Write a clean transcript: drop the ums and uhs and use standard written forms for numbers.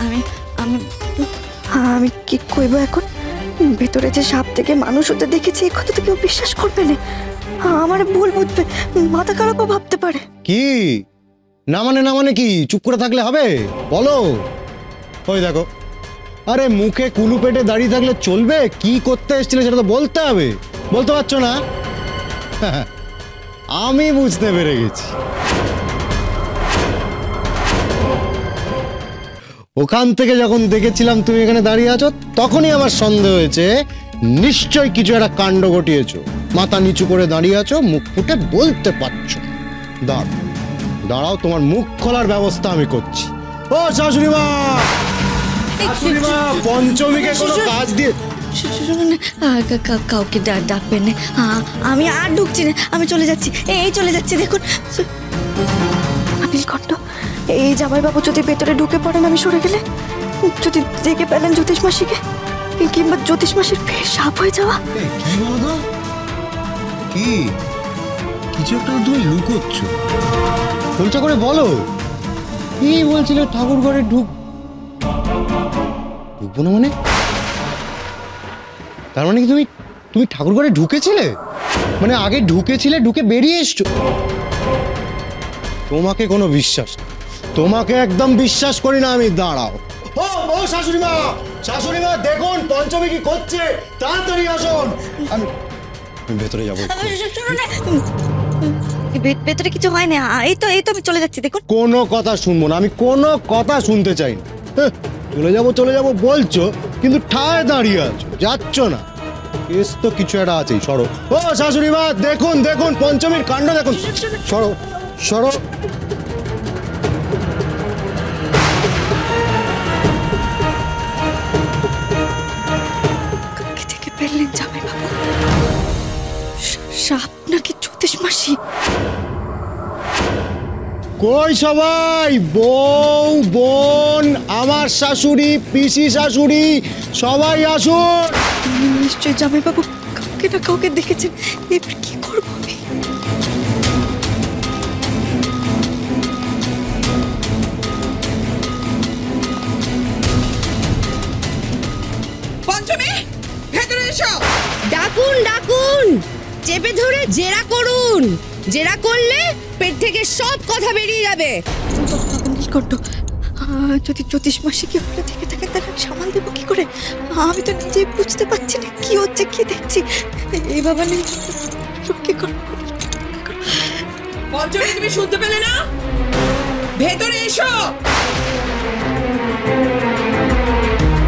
আমি আমি আমি কি কইব এখন? ভেতরে যে সাপ থেকে মানুষ হতে দেখেছি এই কথা তো কেউ বিশ্বাস করবে না। আমার ভুল বুঝবে, মাথা খারাপও ভাবতে পারে। কি না মানে কি? চুপ করে থাকলে হবে? বলো। ওই দেখো, আরে মুখে কুলু পেটে দাঁড়িয়ে থাকলে চলবে? কি করতে এসেছিলে সেটা তো বলতে হবে। বলতে পারছো না? আমি বুঝতে পেরে গেছি। ওখান থেকে যখন দেখেছিলাম তুমি এখানে দাঁড়িয়ে আছো, তখনই আমার সন্দেহ হয়েছে নিশ্চয় কিছু একটা কাণ্ড ঘটিয়েছো। মাথা নিচু করে দাঁড়িয়ে আছো, মুখ ফুটে বলতে পারছো। দাঁড়াও, তোমার মুখ খোলার ব্যবস্থা আমি করছি। ও শাশুড়ি মা, পঞ্চমীকে কোনো কাজ দিয়ে কাউকে ডাকবেন না। আমি আর ঢুকছি না, আমি চলে যাচ্ছি। এই চলে যাচ্ছি। দেখুন নীলকণ্ঠ, এই জামাইবাবু যদি ভেতরে ঢুকে পড়েন আমি সরে গেলে, যদি দেখে পেলেন জ্যোতিষ মাসিকে, কিংবা জ্যোতিষ মাসির ফের সাপ হয়ে যাওয়া। কি বলো? কি কিছু একটা তুমি লুকোচ্ছ? খোলসা করে বলো। কি বলছিলে? ঠাকুর ঘরে ঢুকবো না মানে? তার মানে কি তুমি ঠাকুর ঘরে ঢুকেছিলে? মানে আগে ঢুকেছিলে, ঢুকে বেরিয়ে এসছো? তোমাকে কোনো বিশ্বাস, তোমাকে একদম বিশ্বাস করি না আমি। দাঁড়াও। ও শাশুড়ি মা, দেখুন পঞ্চমী কি করছে, তাড়াতাড়ি আসুন। আমি ভেতরে যাবো। ভেতরে কিছু হয় না। এই তো আমি চলে যাচ্ছি। দেখুন কোনো কথা শুনবো না, আমি কোনো কথা শুনতে চাই না। চলে যাবো বলছো, কিন্তু ঠায় দাঁড়িয়ে আছো, যাচ্ছ না। কেস তো কিছু একটা আছেই। সরো। ও শাশুড়ি মা, দেখুন পঞ্চমীর কাণ্ড দেখুন। সরো। থেকে পেলেন জামাইবাবু? সাপ নাকি জ্যোতিষ মাসি? কই সবাই? বউ, বোন, আমার শাশুড়ি, পিসি শাশুড়ি, সবাই আসুন। নিশ্চয় জামাইবাবু কাউকে না কাউকে দেখেছেন। এবার কি করবো আমি? পঞ্চমী, ভেতরে এসো। ডাকুন, চেপে ধরে জেরা করুন। জেরা করলে পেট থেকে সব কথা বেরিয়ে যাবে। নীলকণ্ঠ, যদি জ্যোতিষ মাসিকে ওরা থেকে থাকে তাহলে আমি সামাল দেবো কি করে? আমি তো নিজেই বুঝতে পারছি না কি হচ্ছে, কি দেখছি। এই বাবা কি করবো? পঞ্চমী, তুমি শুনতে পেলে না? ভেতরে এসো।